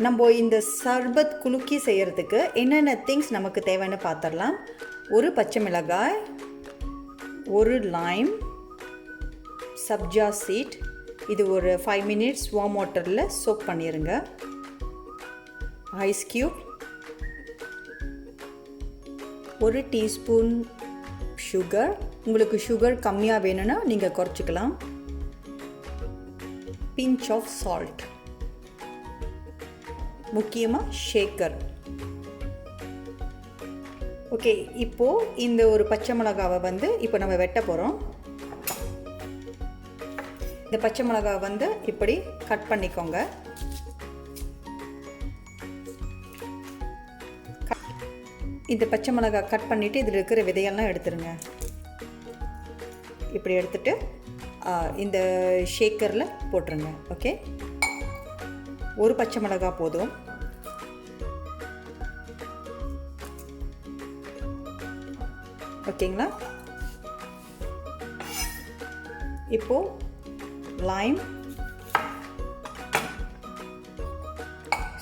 நம்ம இந்த சர்பத் குலுக்கி செய்கிறதுக்கு என்னென்ன திங்ஸ் நமக்கு தேவைன்னு பார்த்துடலாம். ஒரு பச்சை மிளகாய், ஒரு லைம், சப்ஜா சீட், இது ஒரு 5 minutes வார்ம் வாட்டரில் சோக் பண்ணிடுங்க. ஐஸ் க்யூப், ஒரு டீஸ்பூன் சுகர், உங்களுக்கு சுகர் கம்மியாக வேணும்னா நீங்கள் குறைச்சிக்கலாம். பிஞ்ச் ஆஃப் சால்ட், முக்கியமாக ஷேக்கர். ஓகே, இப்போது இந்த ஒரு பச்சை மிளகாவை இப்போ நம்ம வெட்ட போகிறோம். இந்த பச்சை மிளகாவை இப்படி கட் பண்ணிக்கோங்க. இந்த பச்சை மிளகாய் கட் பண்ணிவிட்டு இதில் இருக்கிற விதையெல்லாம் எடுத்துருங்க. இப்படி எடுத்துட்டு இந்த ஷேக்கரில் போட்டுருங்க. ஓகே, ஒரு பச்சை மிளகாய் போதும். ஓகேங்களா? இப்போது லைம்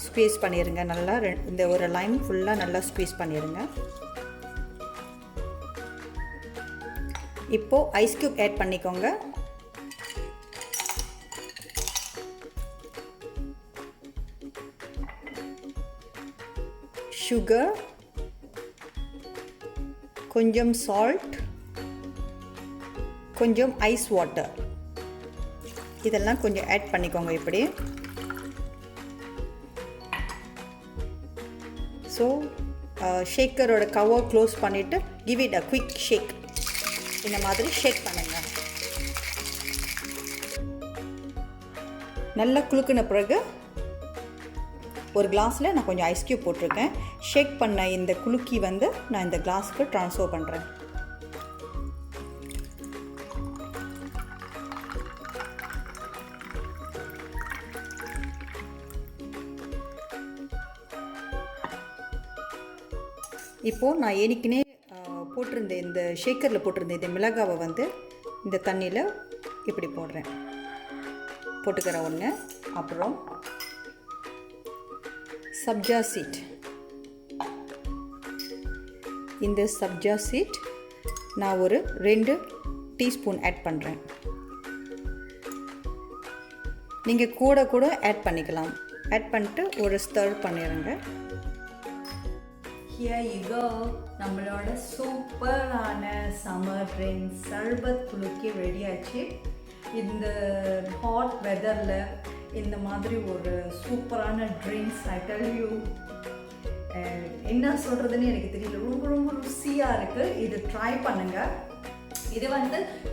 ஸ்க்வீஸ் பண்ணிடுங்க. நல்லா இந்த ஒரு லைம் ஃபுல்லாக நல்லா ஸ்க்வீஸ் பண்ணிடுங்க. இப்போது ஐஸ் க்யூப் ஆட் பண்ணிக்கோங்க. சுகர், கொஞ்சம் சால்ட், கொஞ்சம் ஐஸ் வாட்டர், இதெல்லாம் கொஞ்சம் ஆட் பண்ணிக்கோங்க இப்படி. ஸோ ஷேக்கரோட கவர் க்ளோஸ் பண்ணிவிட்டு கிவ் இட் அ குவிக் ஷேக். இந்த மாதிரி ஷேக் பண்ணுங்கள். நல்லா குலுக்கின பிறகு ஒரு கிளாஸில் நான் கொஞ்சம் ஐஸ் க்யூப் போட்டிருக்கேன். ஷேக் பண்ண இந்த குலுக்கி நான் இந்த கிளாஸுக்கு ட்ரான்ஸ்ஃபர் பண்ணுறேன். இப்போது நான் ஏற்கனவே போட்டிருந்தேன், இந்த ஷேக்கரில் போட்டிருந்தேன் இந்த மிளகாவை இந்த தண்ணியில் இப்படி போடுறேன். போட்டுக்கிற ஒன்று. அப்புறம் சப்ஜா சீட், இந்த சப்ஜா சீட் நான் ஒரு 2 டீஸ்பூன் ஆட் பண்ணுறேன். நீங்கள் கூட ஆட் பண்ணிக்கலாம். ஆட் பண்ணிட்டு ஒரு ஸ்டர் பண்ணிடுங்க. Here you go, நம்மளோட சூப்பரான சம்மர் ட்ரிங்க் சர்பத் குலுக்கி ரெடி ஆச்சு. இந்த ஹாட் வெதரில் இந்த மாதிரி ஒரு சூப்பரான ட்ரிங்க்ஸ் ஐ டெல் யூ, என்ன சொல்கிறதுன்னு எனக்கு தெரியல, ரொம்ப ருசியாக இருக்குது. இது ட்ரை பண்ணுங்கள். இது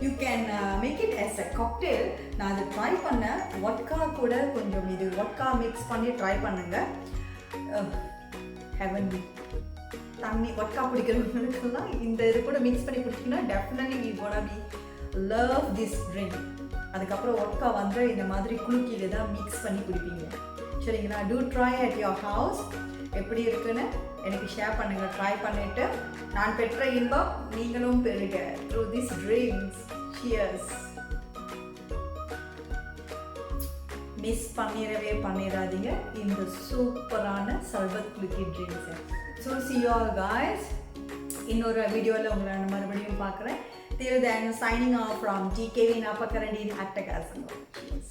you can make it as a cocktail. நான் அது ட்ரை பண்ணேன். ஒட்கா கூட கொஞ்சம் இது ஒட்கா மிக்ஸ் பண்ணி ட்ரை பண்ணுங்கள். ஹெவன்லி. தண்ணி ஒட்கா பிடிக்கிறவங்களுக்கெல்லாம் இந்த இது கூட மிக்ஸ் பண்ணி குடிச்சிங்கன்னா definitely we gonna be love this drink. அதுக்கப்புறம் ஒட்கா இந்த மாதிரி குலுக்கியில் தான் மிக்ஸ் பண்ணி குடிப்பீங்க. சரிங்களா? Do try at your house. எப்படி இருக்குன்னு எனக்கு ஷேர் பண்ணுங்கள். ட்ரை பண்ணிவிட்டு நான் பெற்ற இன்பம் நீங்களும் பெறுங்க through this drinks. Cheers. Miss பண்ணிடாதீங்க இந்த சூப்பரான சர்பத் குலுக்கி ட்ரிங்க்ஸை. So see you all guys. இன்னொரு வீடியோவில் உங்களை நான் மறுபடியும் பார்க்குறேன். Till then, signing off from GKV Napakarandy Attakasan. Cheers.